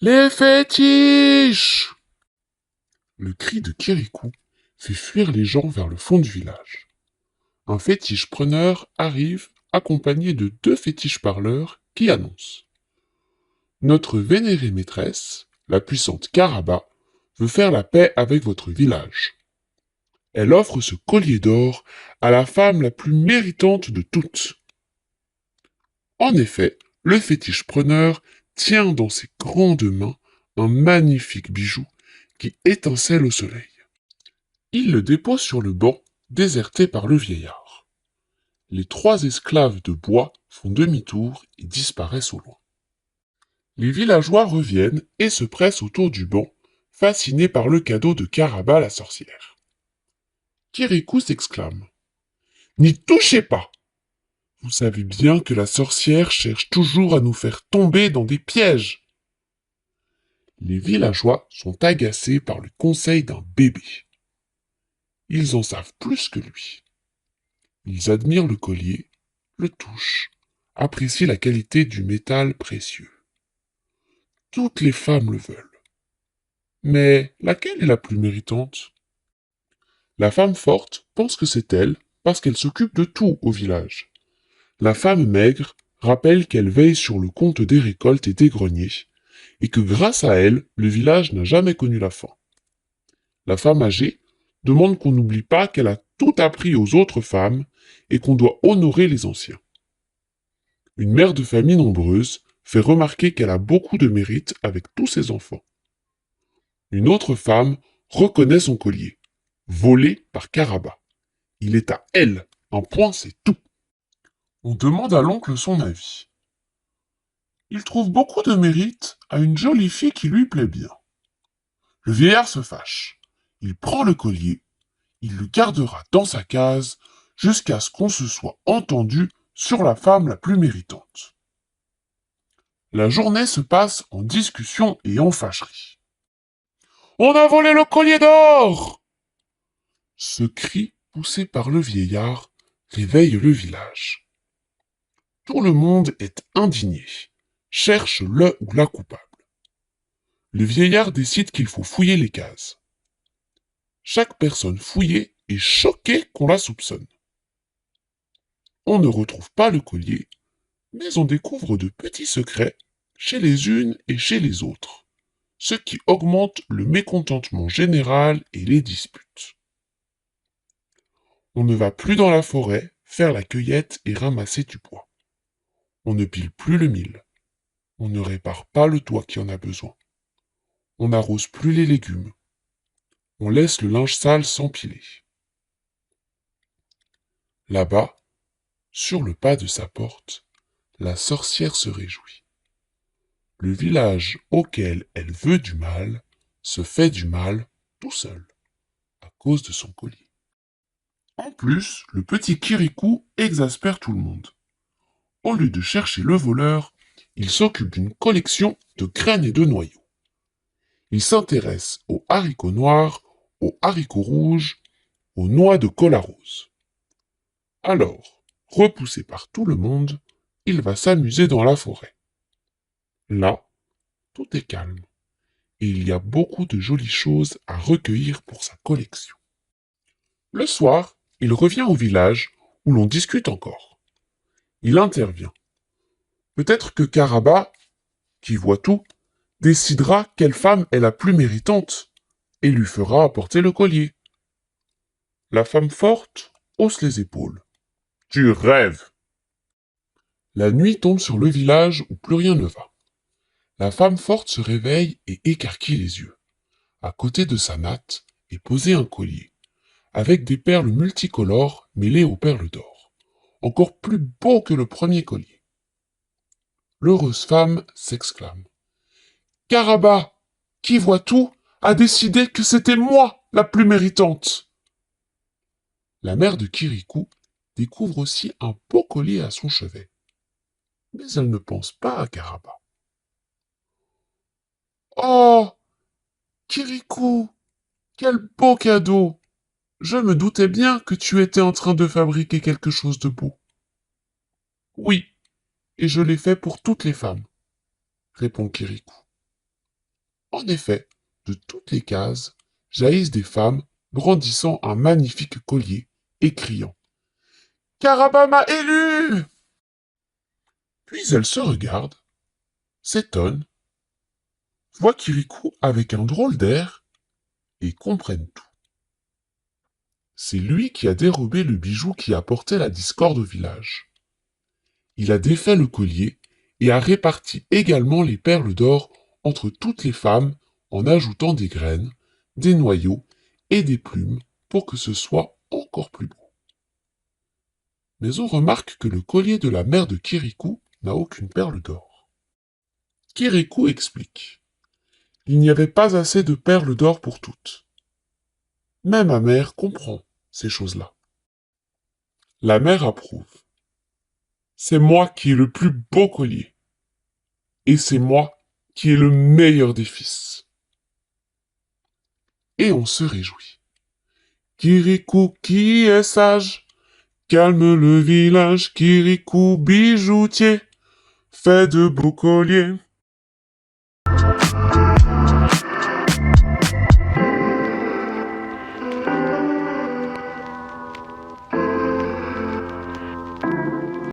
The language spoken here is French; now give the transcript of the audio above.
Les fétiches! Le cri de Kirikou fait fuir les gens vers le fond du village. Un fétiche preneur arrive accompagné de deux fétiches parleurs qui annoncent: Notre vénérée maîtresse, la puissante Karaba, veut faire la paix avec votre village. Elle offre ce collier d'or à la femme la plus méritante de toutes. En effet, le fétiche preneur tient dans ses grandes mains un magnifique bijou qui étincelle au soleil. Il le dépose sur le banc, déserté par le vieillard. Les trois esclaves de bois font demi-tour et disparaissent au loin. Les villageois reviennent et se pressent autour du banc, fascinés par le cadeau de Karaba la sorcière. Kirikou s'exclame: N'y touchez pas! Vous savez bien que la sorcière cherche toujours à nous faire tomber dans des pièges. Les villageois sont agacés par le conseil d'un bébé. Ils en savent plus que lui. Ils admirent le collier, le touchent, apprécient la qualité du métal précieux. Toutes les femmes le veulent. Mais laquelle est la plus méritante? La femme forte pense que c'est elle parce qu'elle s'occupe de tout au village. La femme maigre rappelle qu'elle veille sur le compte des récoltes et des greniers, et que grâce à elle, le village n'a jamais connu la faim. La femme âgée demande qu'on n'oublie pas qu'elle a tout appris aux autres femmes et qu'on doit honorer les anciens. Une mère de famille nombreuse fait remarquer qu'elle a beaucoup de mérite avec tous ses enfants. Une autre femme reconnaît son collier, volé par Karaba. Il est à elle, un point c'est tout. On demande à l'oncle son avis. Il trouve beaucoup de mérite à une jolie fille qui lui plaît bien. Le vieillard se fâche. Il prend le collier. Il le gardera dans sa case jusqu'à ce qu'on se soit entendu sur la femme la plus méritante. La journée se passe en discussion et en fâcherie. On a volé le collier d'or! Ce cri, poussé par le vieillard, réveille le village. Tout le monde est indigné, cherche le ou la coupable. Le vieillard décide qu'il faut fouiller les cases. Chaque personne fouillée est choquée qu'on la soupçonne. On ne retrouve pas le collier, mais on découvre de petits secrets chez les unes et chez les autres, ce qui augmente le mécontentement général et les disputes. On ne va plus dans la forêt faire la cueillette et ramasser du bois. On ne pile plus le mil. On ne répare pas le toit qui en a besoin. On n'arrose plus les légumes. On laisse le linge sale s'empiler. Là-bas, sur le pas de sa porte, la sorcière se réjouit. Le village auquel elle veut du mal se fait du mal tout seul, à cause de son collier. En plus, le petit Kirikou exaspère tout le monde. Au lieu de chercher le voleur, il s'occupe d'une collection de graines et de noyaux. Il s'intéresse aux haricots noirs, aux haricots rouges, aux noix de cola rose. Alors, repoussé par tout le monde, il va s'amuser dans la forêt. Là, tout est calme, et il y a beaucoup de jolies choses à recueillir pour sa collection. Le soir, il revient au village, où l'on discute encore. Il intervient. Peut-être que Karaba, qui voit tout, décidera quelle femme est la plus méritante, et lui fera apporter le collier. La femme forte hausse les épaules. Tu rêves! La nuit tombe sur le village où plus rien ne va. La femme forte se réveille et écarquille les yeux. À côté de sa natte est posé un collier, avec des perles multicolores mêlées aux perles d'or, encore plus beau que le premier collier. L'heureuse femme s'exclame: Karaba, qui voit tout, a décidé que c'était moi la plus méritante. La mère de Kirikou découvre aussi un beau collier à son chevet. Mais elle ne pense pas à Karaba. Oh, Kirikou, quel beau cadeau! Je me doutais bien que tu étais en train de fabriquer quelque chose de beau. Oui, et je l'ai fait pour toutes les femmes, répond Kirikou. En effet, de toutes les cases, jaillissent des femmes brandissant un magnifique collier et criant « m'a élu !» Puis elles se regardent, s'étonnent, voient Kirikou avec un drôle d'air et comprennent tout. C'est lui qui a dérobé le bijou qui apportait la discorde au village. Il a défait le collier et a réparti également les perles d'or entre toutes les femmes en ajoutant des graines, des noyaux et des plumes pour que ce soit encore plus beau. Mais on remarque que le collier de la mère de Kirikou n'a aucune perle d'or. Kirikou explique. Il n'y avait pas assez de perles d'or pour toutes. Mais ma mère comprend ces choses-là. La mère approuve. C'est moi qui ai le plus beau collier. Et c'est moi qui ai le meilleur des fils. Et on se réjouit. Kirikou qui est sage, calme le village, Kirikou bijoutier, fait de beaux colliers.